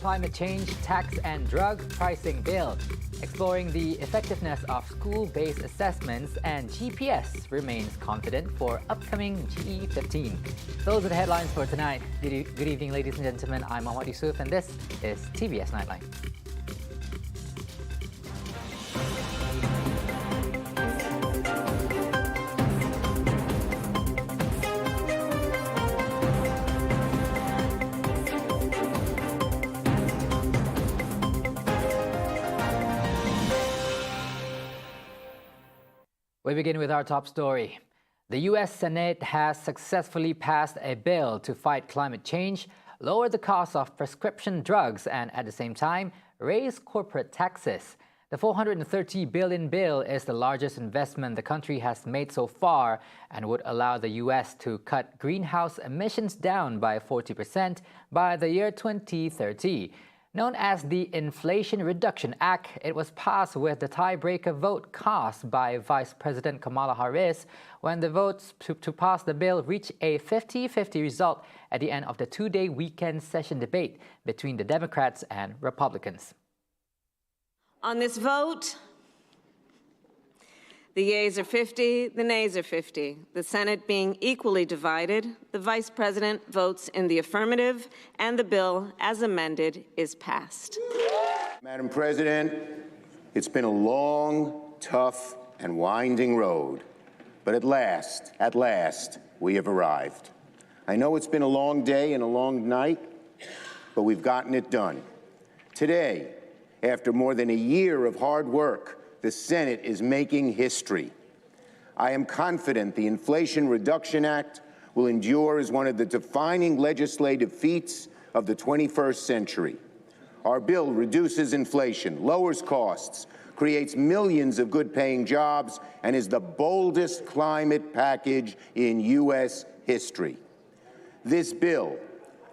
Climate change, tax and drug pricing bill. Exploring the effectiveness of school-based assessments, and GPS remains confident for upcoming GE15. Those are the headlines for tonight. Good evening, ladies and gentlemen. I'm Muhammad Yusuf and this is TVS Nightline. We begin with our top story. The U.S. Senate has successfully passed a bill to fight climate change, lower the cost of prescription drugs, and at the same time, raise corporate taxes. The $430 billion bill is the largest investment the country has made so far and would allow the U.S. to cut greenhouse emissions down by 40% by the year 2030. Known as the Inflation Reduction Act, it was passed with the tiebreaker vote cast by Vice President Kamala Harris when the votes to pass the bill reached a 50-50 result at the end of the two-day weekend session debate between the Democrats and Republicans. On this vote, the yeas are 50, the nays are 50. The Senate being equally divided, the Vice President votes in the affirmative, and the bill, as amended, is passed. Madam President, it's been a long, tough, and winding road. But at last, we have arrived. I know it's been a long day and a long night, but we've gotten it done. Today, after more than a year of hard work, the Senate is making history. I am confident the Inflation Reduction Act will endure as one of the defining legislative feats of the 21st century. Our bill reduces inflation, lowers costs, creates millions of good-paying jobs, and is the boldest climate package in U.S. history. This bill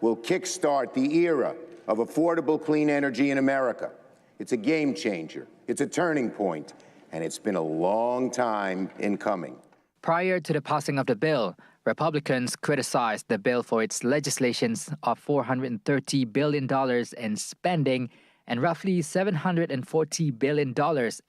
will kickstart the era of affordable clean energy in America. It's a game changer. It's a turning point, and it's been a long time in coming. Prior to the passing of the bill, Republicans criticized the bill for its legislations of $430 billion in spending and roughly $740 billion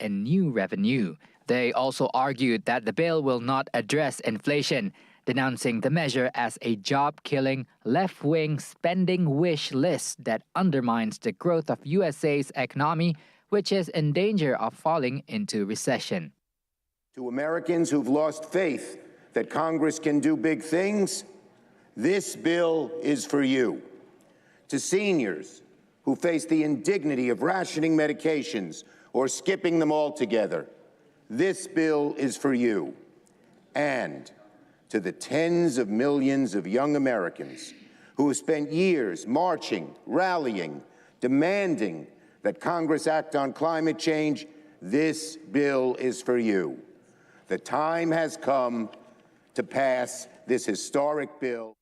in new revenue. They also argued that the bill will not address inflation, denouncing the measure as a job-killing, left-wing spending wish list that undermines the growth of USA's economy, which is in danger of falling into recession. To Americans who've lost faith that Congress can do big things, this bill is for you. To seniors who face the indignity of rationing medications or skipping them altogether, this bill is for you. And to the tens of millions of young Americans who have spent years marching, rallying, demanding that Congress act on climate change, this bill is for you. The time has come to pass this historic bill.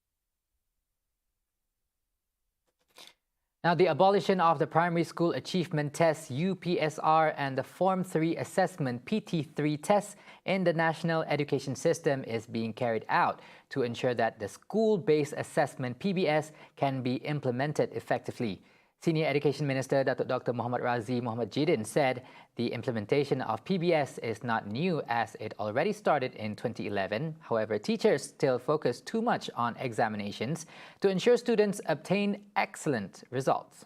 Now, the abolition of the Primary School Achievement Test, UPSR, and the Form 3 Assessment, PT3 test in the National Education System is being carried out to ensure that the School-Based Assessment, PBS, can be implemented effectively. Senior Education Minister Dr. Muhammad Razi Muhammad Jidin said the implementation of PBS is not new as it already started in 2011. However, teachers still focus too much on examinations to ensure students obtain excellent results.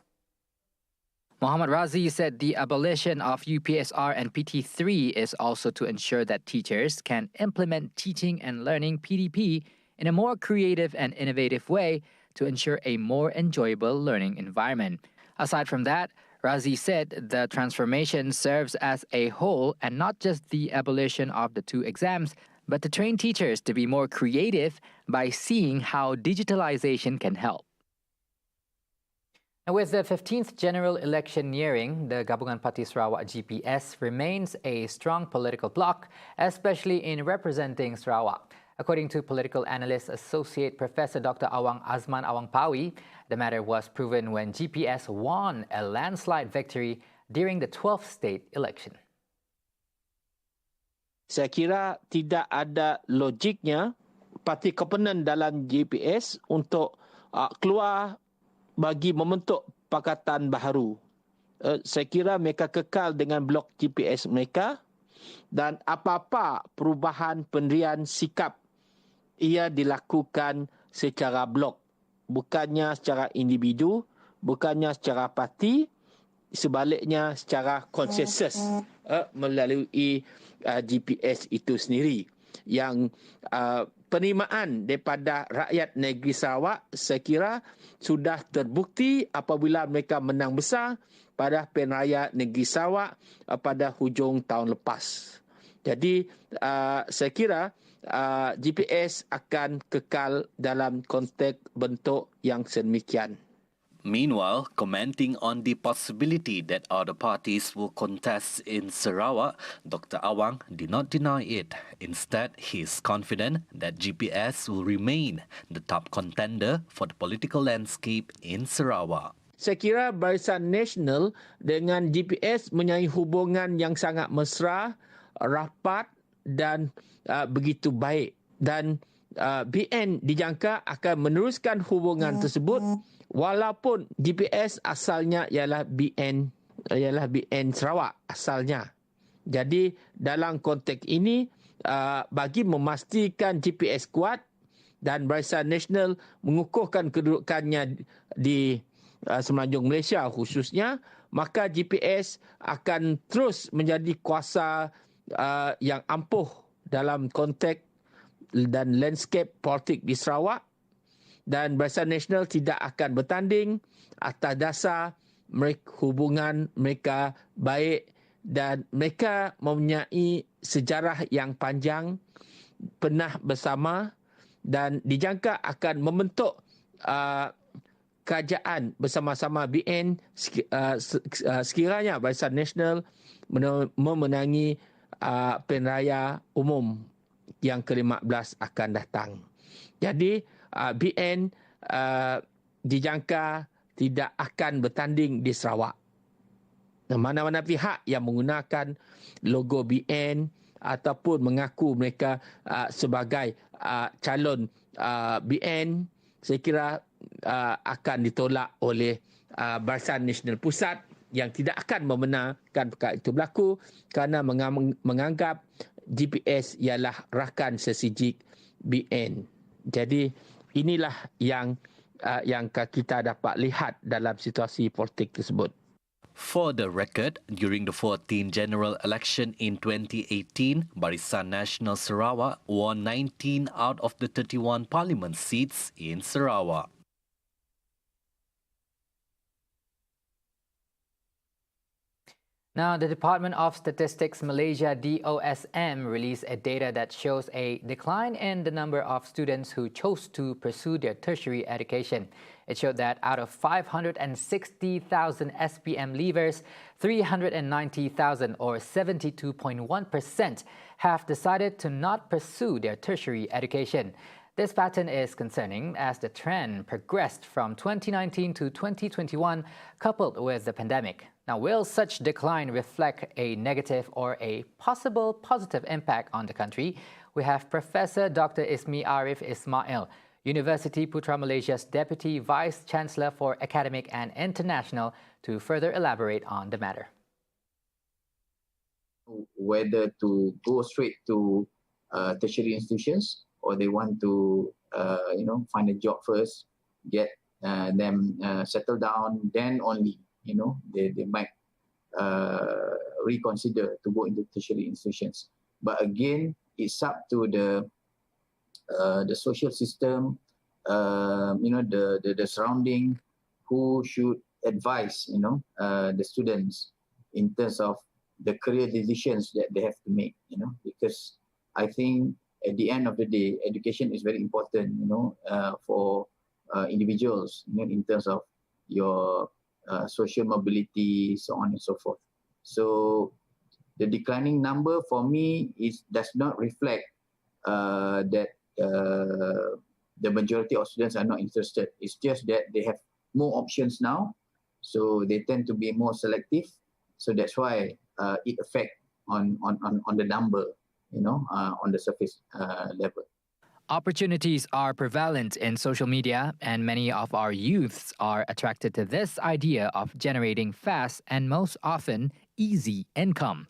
Muhammad Razi said the abolition of UPSR and PT3 is also to ensure that teachers can implement teaching and learning PDP in a more creative and innovative way to ensure a more enjoyable learning environment. Aside from that, Razi said the transformation serves as a whole and not just the abolition of the two exams, but to train teachers to be more creative by seeing how digitalization can help. Now, with the 15th general election nearing, the Gabungan Parti Sarawak GPS remains a strong political bloc, especially in representing Sarawak. According to political analyst Associate Professor Dr. Awang Azman Awang Pawi, the matter was proven when GPS won a landslide victory during the 12th state election. Saya kira tidak ada logiknya parti komponen dalam GPS untuk keluar bagi membentuk kesepakatan baharu. Saya kira mereka kekal dengan blok GPS mereka dan apa-apa perubahan pendirian sikap ia dilakukan secara blok, bukannya secara individu, bukannya secara parti, sebaliknya secara konsensus melalui GPS itu sendiri. Yang penerimaan daripada rakyat negeri Sarawak saya kira sudah terbukti apabila mereka menang besar pada pilihan raya negeri Sarawak pada hujung tahun lepas. Jadi saya kira GPS akan kekal dalam konteks bentuk yang sedemikian. Meanwhile, commenting on the possibility that other parties will contest in Sarawak, Dr. Awang did not deny it. Instead, he is confident that GPS will remain the top contender for the political landscape in Sarawak. Saya kira Barisan Nasional dengan GPS mempunyai hubungan yang sangat mesra, rapat dan begitu baik. Dan BN dijangka akan meneruskan hubungan tersebut walaupun GPS asalnya ialah BN Sarawak asalnya. Jadi dalam konteks ini bagi memastikan GPS kuat dan Barisan Nasional mengukuhkan kedudukannya di Semenanjung Malaysia khususnya, maka GPS akan terus menjadi kuasa yang ampuh dalam konteks dan landscape politik di Sarawak. Dan Barisan Nasional tidak akan bertanding atas dasar hubungan mereka baik dan mereka mempunyai sejarah yang panjang, pernah bersama dan dijangka akan membentuk kerajaan bersama-sama BN sekiranya Barisan Nasional memenangi pilihan raya umum yang ke-15 akan datang. Jadi BN dijangka tidak akan bertanding di Sarawak. Mana-mana pihak yang menggunakan logo BN ataupun mengaku mereka sebagai calon BN, saya kira akan ditolak oleh Barisan Nasional Pusat yang tidak akan membenarkan perkara itu berlaku kerana menganggap GPS ialah rakan sesijik BN. Jadi inilah yang kita dapat lihat dalam situasi politik tersebut. For the record, during the 14th general election in 2018, Barisan Nasional Sarawak won 19 out of the 31 parliament seats in Sarawak. Now, the Department of Statistics Malaysia DOSM released a data that shows a decline in the number of students who chose to pursue their tertiary education. It showed that out of 560,000 SPM leavers, 390,000 or 72.1% have decided to not pursue their tertiary education. This pattern is concerning as the trend progressed from 2019 to 2021, coupled with the pandemic. Now, will such decline reflect a negative or a possible positive impact on the country? We have Professor Dr. Ismi Arif Ismail, University Putra Malaysia's Deputy Vice Chancellor for Academic and International, to further elaborate on the matter. Whether to go straight to tertiary institutions or they want to, find a job first, get them settled down, then only, they might reconsider to go into tertiary institutions. But again, it's up to the social system, the surrounding, who should advise, the students in terms of the career decisions that they have to make, because I think at the end of the day, education is very important, for individuals, in terms of your social mobility, so on and so forth. So the declining number for me does not reflect that the majority of students are not interested. It's just that they have more options now, so they tend to be more selective. So that's why it affects on the number, on the surface level. Opportunities are prevalent in social media, and many of our youths are attracted to this idea of generating fast and most often easy income.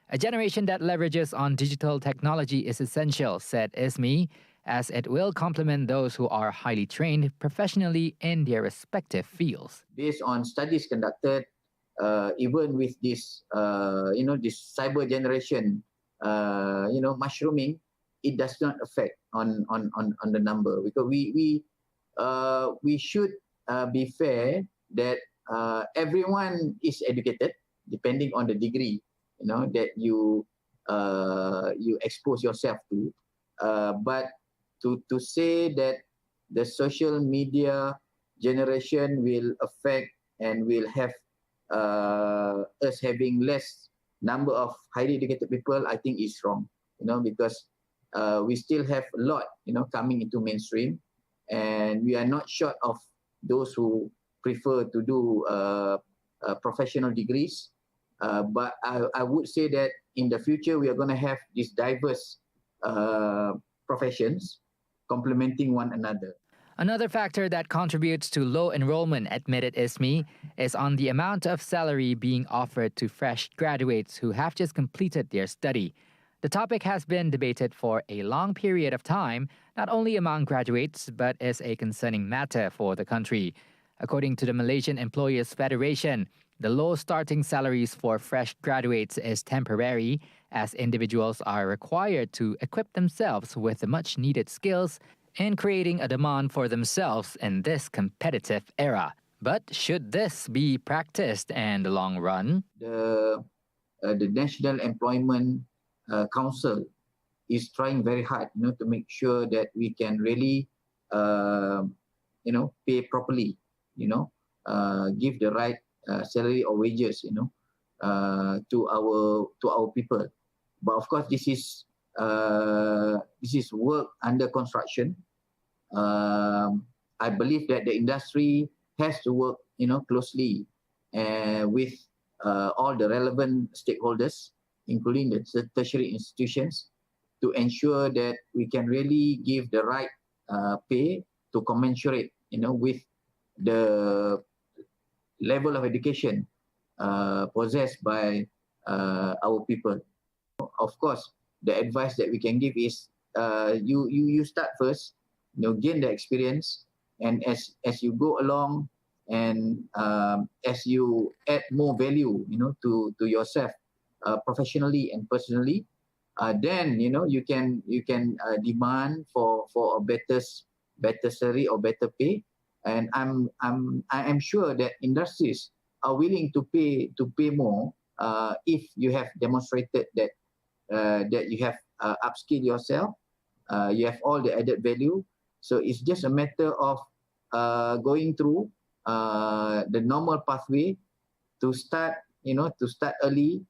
A generation that leverages on digital technology is essential, said Ismi, as it will complement those who are highly trained professionally in their respective fields. Based on studies conducted, even with this, this cyber generation, mushrooming, it does not affect on the number, because we should be fair that everyone is educated depending on the degree that you expose yourself to, but to say that the social media generation will affect and will have us having less number of highly educated people, I think is wrong, because we still have a lot, coming into mainstream, and we are not short of those who prefer to do professional degrees. But I would say that in the future, we are going to have these diverse professions complementing one another. Another factor that contributes to low enrollment, admitted Ismi, is on the amount of salary being offered to fresh graduates who have just completed their study. The topic has been debated for a long period of time, not only among graduates, but is a concerning matter for the country. According to the Malaysian Employers Federation, the low starting salaries for fresh graduates is temporary, as individuals are required to equip themselves with the much-needed skills in creating a demand for themselves in this competitive era. But should this be practiced in the long run? The National Employment Council is trying very hard, to make sure that we can really, pay properly, give the right salary or wages, to our people. But of course, this is work under construction. I believe that the industry has to work, closely with all the relevant stakeholders, including the tertiary institutions, to ensure that we can really give the right pay to commensurate, with the level of education possessed by our people. Of course, the advice that we can give is you start first, gain the experience, and as you go along, and as you add more value, to yourself professionally and personally, then you can demand for a better salary or better pay, and I am sure that industries are willing to pay more if you have demonstrated that you have upskilled yourself, you have all the added value. So it's just a matter of going through the normal pathway to start early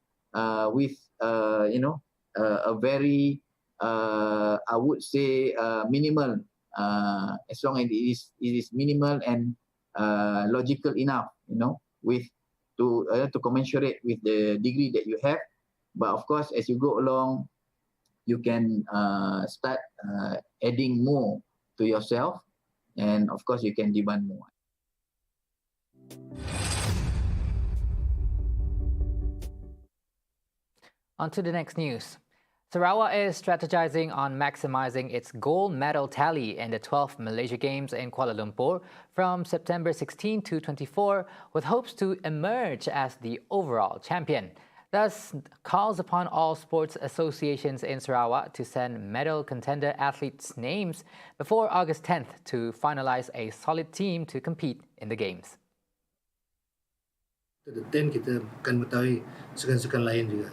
with a very I would say minimal, as long as it is minimal and logical enough, with to commensurate with the degree that you have. But of course, as you go along, you can start adding more to yourself, and of course, you can demand more. On to the next news. Sarawak is strategizing on maximizing its gold medal tally in the 12th Malaysia Games in Kuala Lumpur from September 16 to 24, with hopes to emerge as the overall champion. Thus, calls upon all sports associations in Sarawak to send medal contender athletes' names before August 10th to finalize a solid team to compete in the Games. The 10 kita akan mengetahui sukan-sukan lain juga.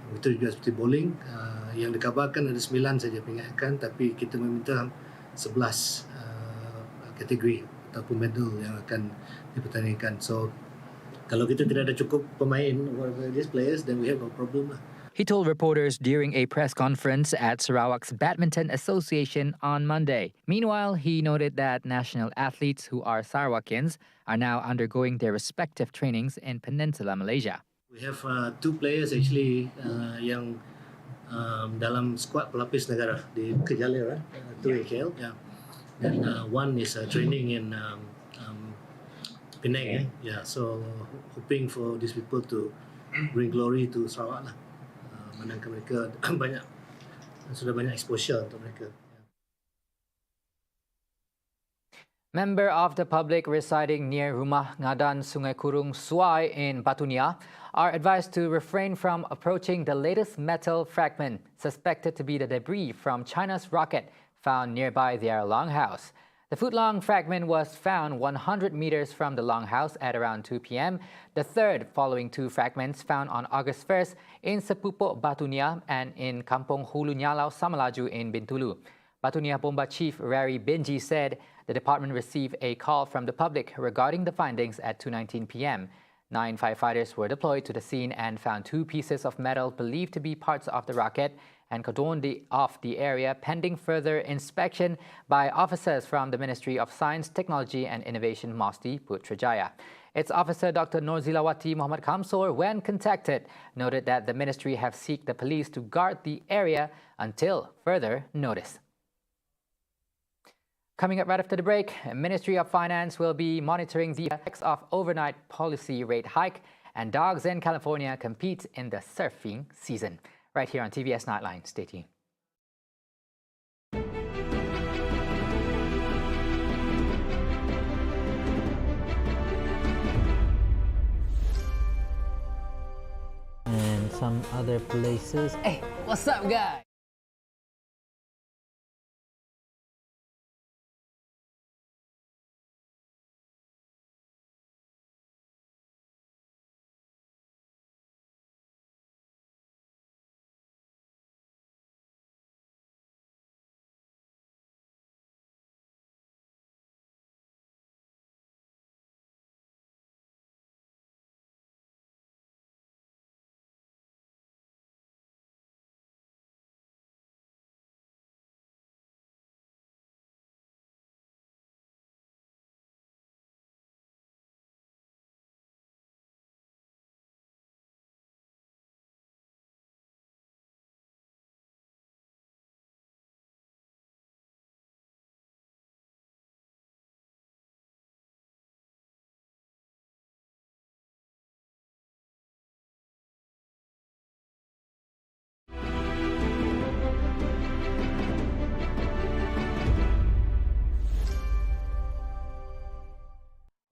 Betul juga seperti bowling, yang dikabarkan ada 9 saja peringatan, tapi kita meminta 11 kategori ataupun medal yang akan dipertandingkan. So, kalau kita tidak ada cukup pemain, whatever these players, then we have no problem lah. He told reporters during a press conference at Sarawak's Badminton Association on Monday. Meanwhile, he noted that national athletes who are Sarawakians are now undergoing their respective trainings in Peninsula Malaysia. We have 2 players actually yang dalam skuad pelapis negara di Kejalir, tu KL. Yeah. And one is training in Penang. Yeah. So hoping for these people to bring glory to Sarawak lah. Menangkan mereka sudah banyak exposure untuk mereka. Member of the public residing near Rumah Ngadan Sungai Kurung Suai in Batu Niah are advised to refrain from approaching the latest metal fragment suspected to be the debris from China's rocket found nearby their longhouse. The foot-long fragment was found 100 meters from the longhouse at around 2 p.m., the third following two fragments found on August 1st in Sepupuk Batu Niah and in Kampung Hulu Nyalau Samalaju in Bintulu. Batu Niah Bomba Chief Rary Benji said the department received a call from the public regarding the findings at 2:19 p.m. 9 firefighters were deployed to the scene and found two pieces of metal believed to be parts of the rocket and cordoned off the area pending further inspection by officers from the Ministry of Science, Technology and Innovation, MOSTI, Putrajaya. Its officer, Dr. Norzilawati Muhammad Kamsor, when contacted, noted that the ministry have sought the police to guard the area until further notice. Coming up right after the break, Ministry of Finance will be monitoring the effects of overnight policy rate hike, and dogs in California compete in the surfing season. Right here on TVS Nightline. Stay tuned. And some other places. Hey, what's up, guys?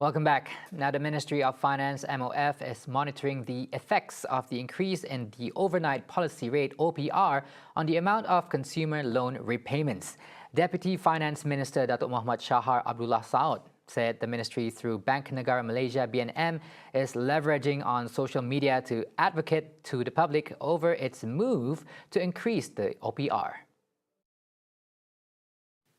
Welcome back. Now, the Ministry of Finance, MOF, is monitoring the effects of the increase in the overnight policy rate, OPR, on the amount of consumer loan repayments. Deputy Finance Minister Datuk Muhammad Shahar Abdullah Saud said the ministry, through Bank Negara Malaysia (BNM), is leveraging on social media to advocate to the public over its move to increase the OPR.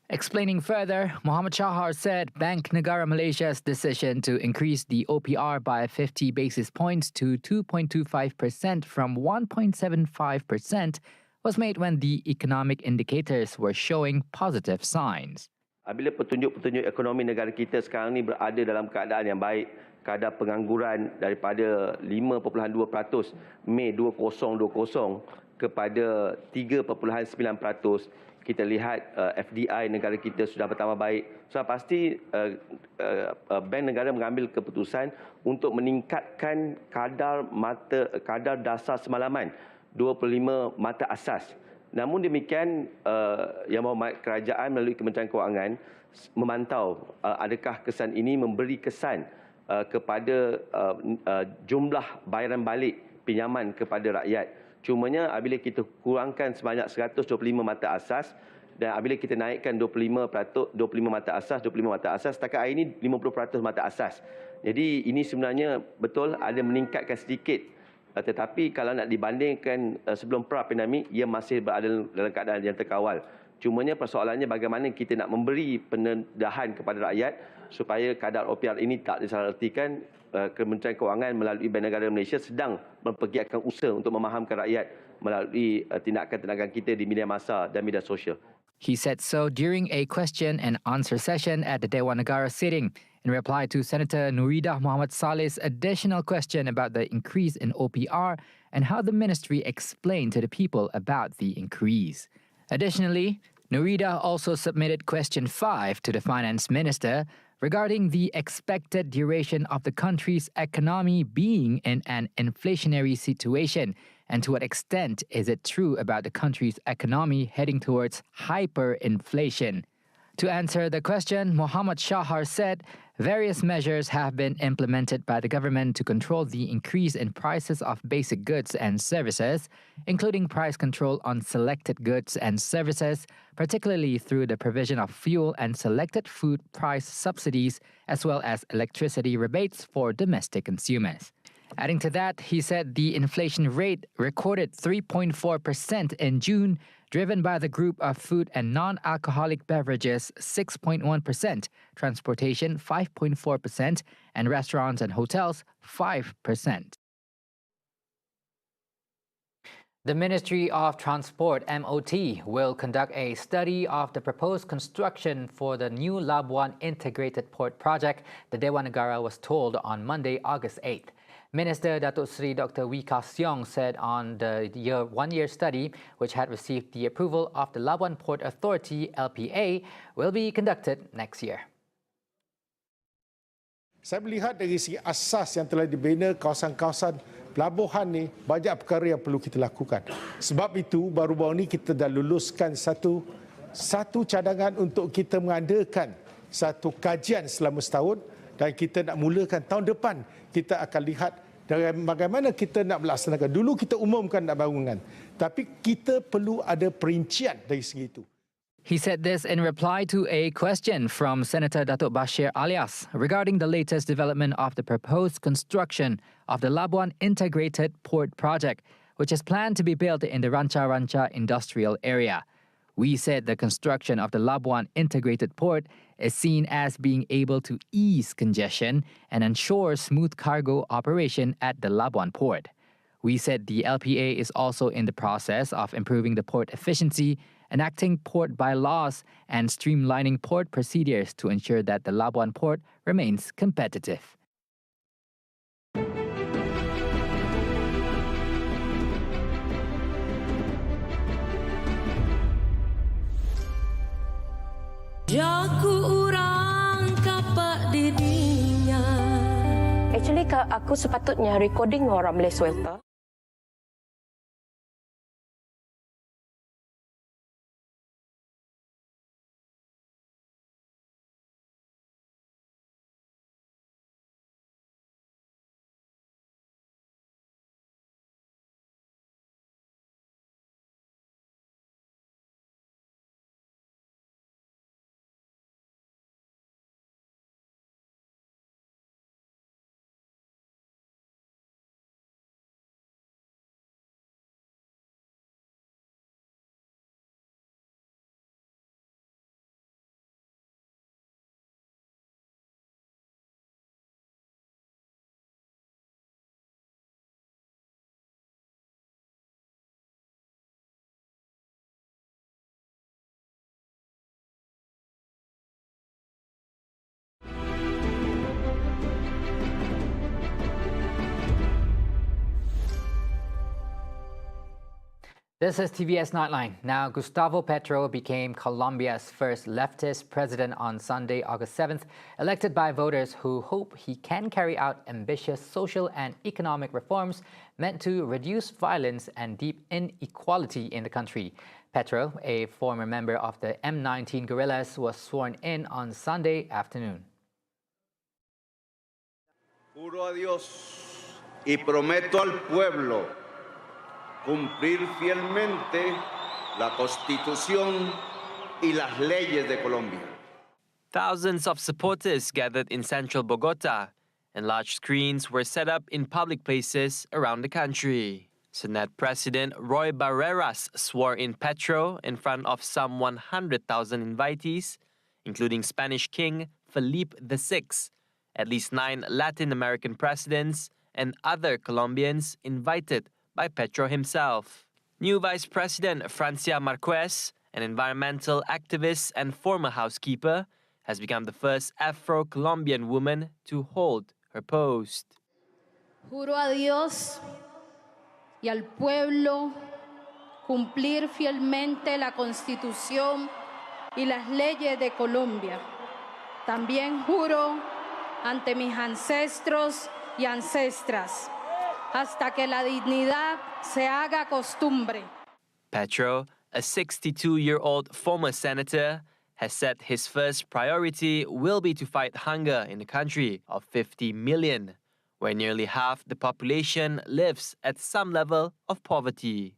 Explaining further, Muhammad Shahar said Bank Negara Malaysia's decision to increase the OPR by 50 basis points to 2.25% from 1.75% was made when the economic indicators were showing positive signs. Bila petunjuk-petunjuk ekonomi negara kita sekarang ni berada dalam keadaan yang baik, kadar pengangguran daripada 5.2% Mei 2020 kepada 3.9%, kita lihat FDI negara kita sudah bertambah baik. So pasti Bank Negara mengambil keputusan untuk meningkatkan kadar dasar semalaman 25 mata asas. Namun demikian, Yang Berhormat Kerajaan melalui Kementerian Kewangan memantau adakah kesan ini memberi kesan kepada jumlah bayaran balik pinjaman kepada rakyat. Cumanya apabila kita kurangkan sebanyak 125 mata asas dan apabila kita naikkan 25 mata asas, setakat hari ini 50% mata asas. Jadi ini sebenarnya betul ada meningkatkan sedikit, tetapi kalau nak dibandingkan sebelum pra-pandemik, ia masih berada dalam keadaan yang terkawal. Cumanya persoalannya bagaimana kita nak memberi pendedahan kepada rakyat supaya kadar OPR ini tak disalahartikan. Kementerian Kewangan melalui Bank Negara Malaysia sedang mempergiatkan usaha untuk memahamkan rakyat melalui tindakan-tindakan kita di media massa dan media sosial. He said so during a question and answer session at the Dewan Negara sitting. In reply to Senator Nuridah Muhammad Saleh's additional question about the increase in OPR and how the ministry explained to the people about the increase. Additionally, Nuridah also submitted question 5 to the Finance Minister regarding the expected duration of the country's economy being in an inflationary situation and to what extent is it true about the country's economy heading towards hyperinflation. To answer the question, Muhammad Shahar said various measures have been implemented by the government to control the increase in prices of basic goods and services, including price control on selected goods and services, particularly through the provision of fuel and selected food price subsidies, as well as electricity rebates for domestic consumers. Adding to that, he said the inflation rate recorded 3.4% in June, driven by the group of food and non-alcoholic beverages 6.1%, transportation 5.4%, and restaurants and hotels 5%. The Ministry of Transport (MOT) will conduct a study of the proposed construction for the new Labuan Integrated Port Project, the Dewan Negara was told on Monday, August 8th. Minister Datuk Seri Dr. Wee Ka Siong said on the one-year study, which had received the approval of the Labuan Port Authority (LPA), will be conducted next year. Saya melihat dari segi asas yang telah dibina kawasan-kawasan pelabuhan ni, banyak perkara yang perlu kita lakukan. Sebab itu, baru-baru ini kita dah luluskan satu cadangan untuk kita mengadakan satu kajian selama setahun dan kita nak mulakan tahun depan. Kita akan lihat dari bagaimana kita nak melaksanakan. Dulu kita umumkan nak bangunan, tapi kita perlu ada perincian dari segi itu. He said this in reply to a question from Senator Datuk Bashir Alias regarding the latest development of the proposed construction of the Labuan Integrated Port Project, which is planned to be built in the Ranca Ranca industrial area. We said the construction of the Labuan Integrated Port is seen as being able to ease congestion and ensure smooth cargo operation at the Labuan Port. We said the LPA is also in the process of improving the port efficiency, enacting port bylaws, and streamlining port procedures to ensure that the Labuan Port remains competitive. Actually, aku sepatutnya recording orang Malay Swelter. This is TVS Nightline. Now, Gustavo Petro became Colombia's first leftist president on Sunday, August 7th, elected by voters who hope he can carry out ambitious social and economic reforms meant to reduce violence and deep inequality in the country. Petro, a former member of the M19 guerrillas, was sworn in on Sunday afternoon. Juro a Dios y prometo al pueblo cumplir fielmente la Constitución y las leyes de Colombia. Thousands of supporters gathered in central Bogota, and large screens were set up in public places around the country. Senate President Roy Barreras swore in Petro in front of some 100,000 invitees, including Spanish King Felipe VI, at least 9 Latin American presidents, and other Colombians invited by Petro himself. New Vice President Francia Marquez, an environmental activist and former housekeeper, has become the first Afro-Colombian woman to hold her post. Juro a Dios y al pueblo cumplir fielmente la Constitución y las leyes de Colombia. También juro ante mis ancestros y ancestras, hasta que la dignidad se haga costumbre. Petro, a 62-year-old former senator, has said his first priority will be to fight hunger in a country of 50 million, where nearly half the population lives at some level of poverty.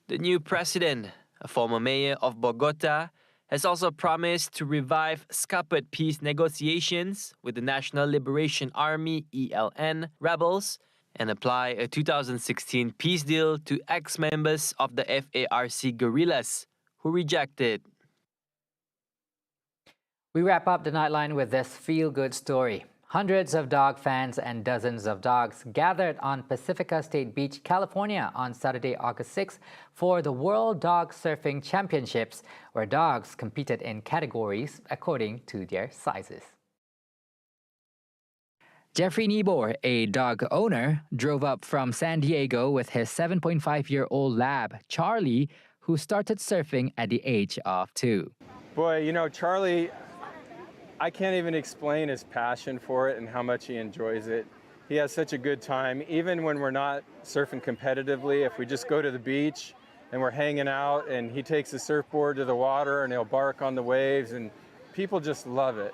The new president, a former mayor of Bogota, has also promised to revive scuppered peace negotiations with the National Liberation Army (ELN) rebels and apply a 2016 peace deal to ex-members of the FARC guerrillas who rejected. We wrap up the Nightline with this feel-good story. Hundreds of dog fans and dozens of dogs gathered on Pacifica State Beach, California on Saturday, August 6 for the World Dog Surfing Championships, where dogs competed in categories according to their sizes. Jeffrey Niebuhr, a dog owner, drove up from San Diego with his 7.5-year-old lab, Charlie, who started surfing at the age of 2. Boy, you know, Charlie, I can't even explain his passion for it and how much he enjoys it. He has such a good time, even when we're not surfing competitively. If we just go to the beach and we're hanging out and he takes the surfboard to the water and he'll bark on the waves, and people just love it.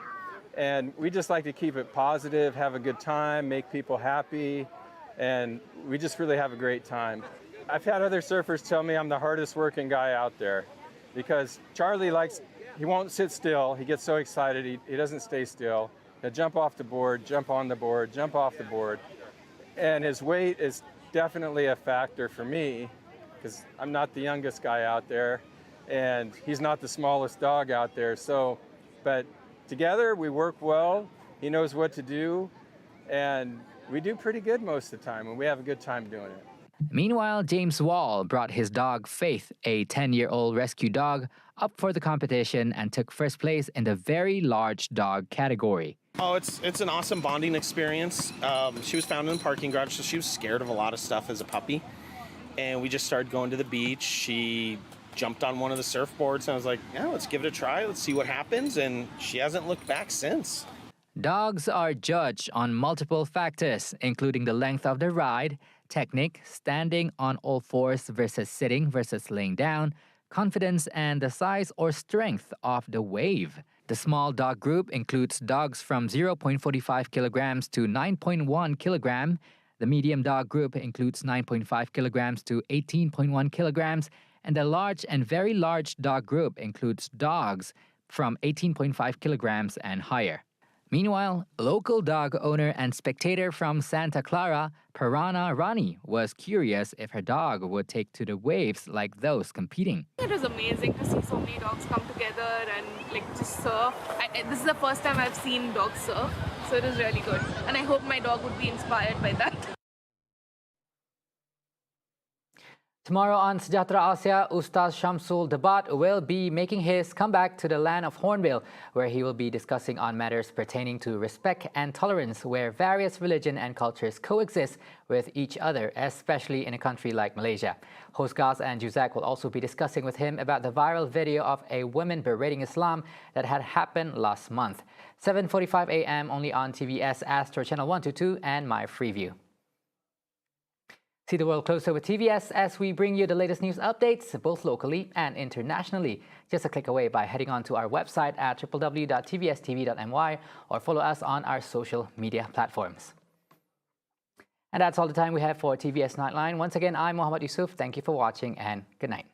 And we just like to keep it positive, have a good time, make people happy, and we just really have a great time. I've had other surfers tell me I'm the hardest working guy out there because Charlie he won't sit still. He gets so excited, he doesn't stay still. He'll jump off the board, jump on the board, jump off the board. And his weight is definitely a factor for me because I'm not the youngest guy out there and he's not the smallest dog out there. But together we work well, he knows what to do, and we do pretty good most of the time, and we have a good time doing it. Meanwhile, James Wall brought his dog Faith, a 10-year-old rescue dog, up for the competition and took first place in the very large dog category. Oh, it's an awesome bonding experience. She was found in the parking garage, so she was scared of a lot of stuff as a puppy. And we just started going to the beach. She jumped on one of the surfboards, and I was like, yeah, let's give it a try. Let's see what happens. And she hasn't looked back since. Dogs are judged on multiple factors, including the length of the ride, technique, standing on all fours versus sitting versus laying down, confidence, and the size or strength of the wave. The small dog group includes dogs from 0.45 kilograms to 9.1 kilogram. The medium dog group includes 9.5 kilograms to 18.1 kilograms. And the large and very large dog group includes dogs from 18.5 kilograms and higher. Meanwhile, local dog owner and spectator from Santa Clara, Parana Rani, was curious if her dog would take to the waves like those competing. It was amazing to see so many dogs come together and just surf. This is the first time I've seen dogs surf, so it was really good. And I hope my dog would be inspired by that. Tomorrow on Sejahtera Asia, Ustaz Shamsul Debat will be making his comeback to the land of Hornbill, where he will be discussing on matters pertaining to respect and tolerance, where various religions and cultures coexist with each other, especially in a country like Malaysia. Host Gaz and Juzak will also be discussing with him about the viral video of a woman berating Islam that had happened last month. 7:45 a.m. only on TVS Astro Channel 122 and My Freeview. See the world closer with TVS as we bring you the latest news updates, both locally and internationally. Just a click away by heading on to our website at www.tvstv.my or follow us on our social media platforms. And that's all the time we have for TVS Nightline. Once again, I'm Mohammed Yusuf. Thank you for watching and good night.